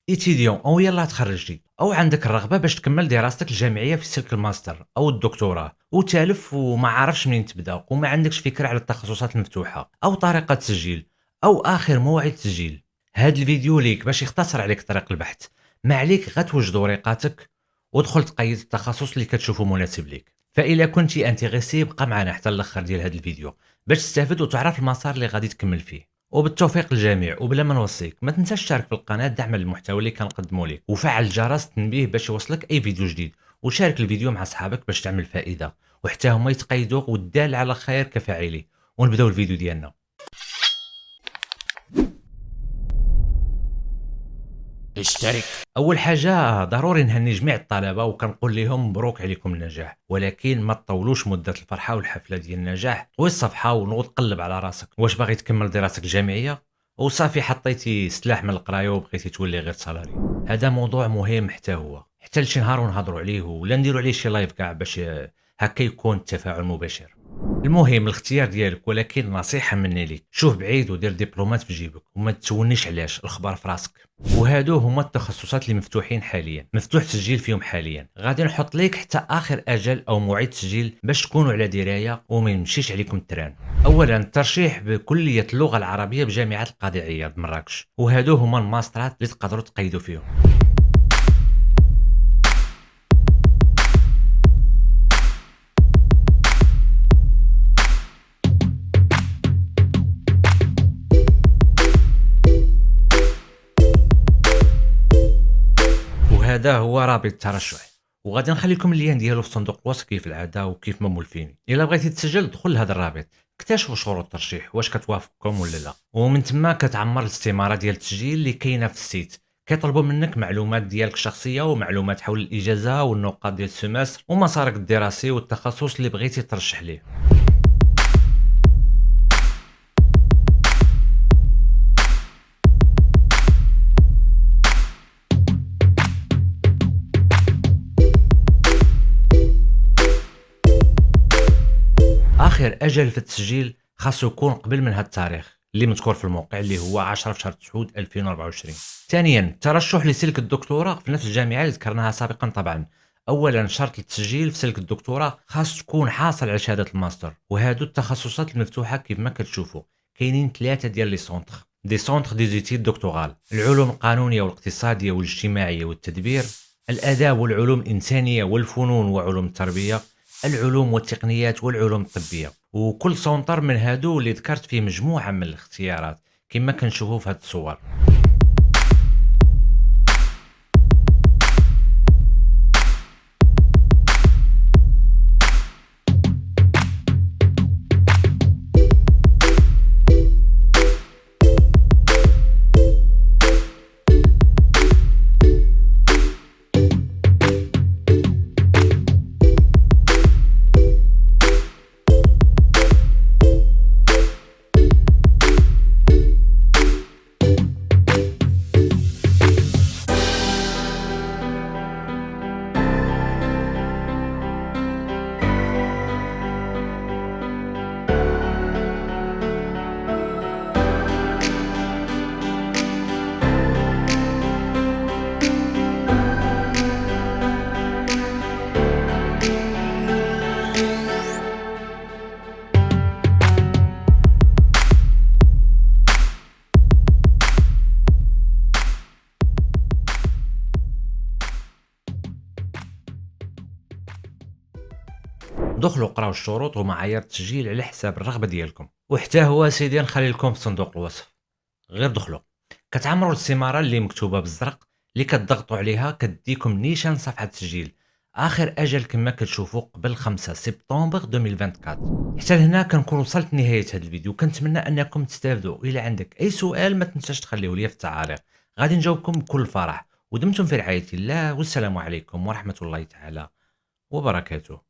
إيتيديون أو يلاه تخرجتي أو عندك الرغبة باش تكمل دراستك الجامعية في سلك الماستر أو الدكتوراه وتالف وما عارفش منين تبدا وما عندكش فكرة على التخصصات المفتوحة أو طريقة التسجيل أو آخر موعد تسجيل. هاد الفيديو ليك باش يختصر عليك طريق البحث. ما عليك غتوجد ورقاتك ودخل تقيد التخصص اللي كتشوفه مناسب ليك. فإلا كنتي انتريسي بقى معنا حتى الاخر ديال هاد الفيديو باش تستافد وتعرف المسار اللي غادي تكمل فيه. وبالتوفيق للجميع وبلا ما نوصيك ما تنساش تشارك في القناه دعما للمحتوى اللي كنقدموا لك وفعل جرس التنبيه باش يوصلك اي فيديو جديد وشارك الفيديو مع صحابك باش تعمل فائده وحتى هما يتقيدوا والدال على خير كفاعله. ونبداو الفيديو ديالنا. اشترك. اول حاجه ضروري نهني جميع الطلبه وكنقول لهم مبروك عليكم النجاح، ولكن ما تطولوش مده الفرحه والحفله ديال النجاح. طوي الصفحه ونوض قلب على راسك واش باغي تكمل دراستك الجامعيه وصافي حطيتي سلاح من القرايه وبقيتي تولي غير سالاري. هذا موضوع مهم حتى هو، حتى لشي نهار ونهضروا عليه ولا نديروا عليه شي لايف كاع باش هكا يكون التفاعل مباشر. المهم الاختيار ديالك، ولكن نصيحه مني ليك شوف بعيد ودير دبلومات في جيبك وما تسولنيش علاش، الخبر في راسك. وهادو هما التخصصات اللي مفتوحين حاليا، مفتوح تسجيل فيهم حاليا. غادي نحط ليك حتى اخر اجل او موعد تسجيل باش تكونوا على درايه وما يمشيش عليكم التران. اولا الترشيح بكليه اللغه العربيه بجامعه القاضي عياض بمراكش، وهادو هما الماسترات اللي تقدروا تقيدوا فيهم. وهذا هو رابط الترشح، وغادي نخلي لكم اللين ديالو في صندوق الوصف كيف العاده وكيف ما مولفين. الا بغيتي تسجل دخل لهذا الرابط، اكتشفوا شروط الترشيح واش كتوافقكم ولا لا، ومن تما كتعمر الاستماره ديال التسجيل اللي كاينه في السيت. كيطلبوا منك معلومات ديالك الشخصيه ومعلومات حول الاجازه والنقاط ديال السمستر ومسارك الدراسي والتخصص اللي بغيتي ترشح ليه. اخر اجل في التسجيل خاصو يكون قبل من هذا التاريخ اللي مذكور في الموقع اللي هو 10 في شهر تسعود 2024. ثانيا الترشح لسلك الدكتوراه في نفس الجامعه اللي ذكرناها سابقا. طبعا اولا شرط التسجيل في سلك الدكتوراه خاص تكون حاصل على شهاده الماستر، وهادو التخصصات المفتوحه كيف ما كتشوفوا كاينين ثلاثه ديال لي سونتر دي سونتر دي زيتيد دكتورال: العلوم القانونيه والاقتصاديه والاجتماعيه والتدبير، الاداب والعلوم الانسانيه والفنون وعلوم التربيه، العلوم والتقنيات والعلوم الطبيه. وكل سونتر من هادو اللي ذكرت فيه مجموعه من الاختيارات كما كنشوفوا في هاد الصور. دخلوا قراو الشروط ومعايير التسجيل على حساب الرغبه ديالكم، وحتى هو سيدي نخلي لكم في صندوق الوصف. غير دخلوا كتعمروا الاستماره اللي مكتوبه بالزرق اللي كتضغطوا عليها كديكم نيشان صفحه التسجيل. اخر اجل كما كتشوفوا قبل 5 سبتمبر 2024. حتى لهنا كنكون وصلت لنهايه هذا الفيديو. كنتمنى انكم تستافدوا. الى عندك اي سؤال ما تنساش تخليه لي في التعاليق، غادي نجاوبكم بكل فرح. ودمتم في رعايه الله، والسلام عليكم ورحمه الله تعالى وبركاته.